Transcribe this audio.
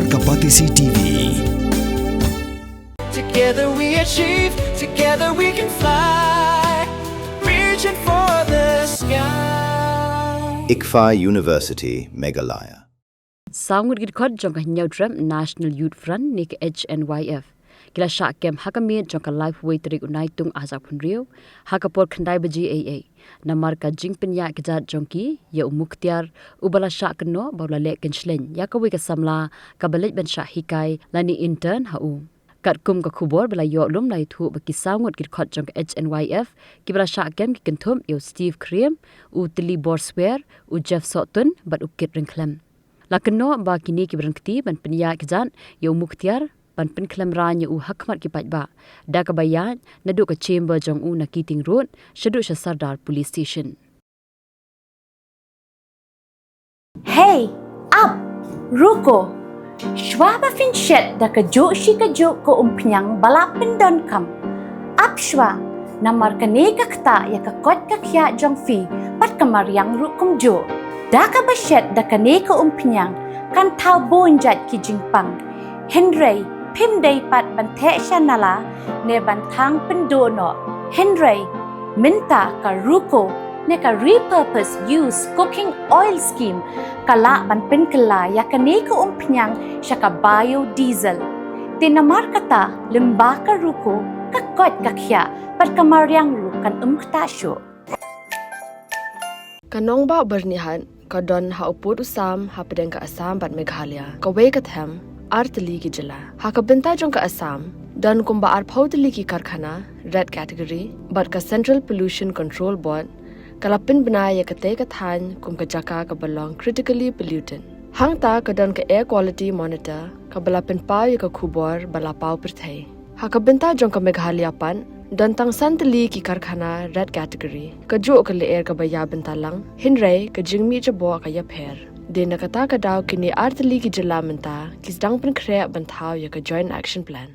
Kapatisi TV. Together we achieve, together we can fly, reaching for the sky. ICFA University, Meghalaya. Sangut gidkot jongka nyawdram National Youth Front nik HNYF. Kila syak kem hakamit jongka life way terik unaitung azak punriu, hakapor kandai baji AA. Namar ka jing penya kejat jongki, ya umuktiar, ubala syak keno baula lek kensleng, ya kawi kasamla, kabalit ben syak hikai, lani intern hau. Kat kum ka kubor bela yok lum lai thu baki sangut gidkot jongka HNYF, kibala syak kem kikentum yo Steve Cream, u Tilly Borswear, u Jeff Sotton, bat ukit ringklem. Lakeno ba kini ki berengkti ban penya kejat yo muktiar ban penklem ranya u hakmat ki patba da ka bayan nadu ka chamber jong u na Keating Road shadu Sardar Police Station. Hey, up, ruko. Shwaba finchet da ka jo shi ka jo ko umpnyang balapin don kam. Up shwa, namar ka ne ka kta ya ka kot ka kya jong fi pat kamariang rukum jo. Da ka bashet da ka ne ka umpnyang kan tau bonjat ki jingpang. Henry, pim day pat bante shanala ne bantang pendono. Henry, minta ka ruko ne ka repurpose use cooking oil scheme kala ban penkala ya ka ne ka umpnyang siya ka biodiesel. Tinamar kata limba ka ruko kakot kakya pat kamariang rukan umktasyo. Kanong ba bernihan kadon ha upod usam ha pedeng ka Assam bat Meghalaya ka we kathem artali ki jila ha ka benta jong ka Assam dan kumba ar phaudli ki karkhana red category bat ka Central Pollution Control Board kalapin banaya ka te ka than kum ka jaka ka belong critically pollutant hangta ka don ka air quality monitor ka balapin pa ka khubor bala pau perthai ha ka benta jong ka Meghalaya pan dan tang santali ki karkhana red category ka jo ka le air ka baya bentalang hinrai ka jingmi cha bo ka ya pher de nakata ka daw kini artali ki jala menta kis dang pen khre banthau ya ka joint action plan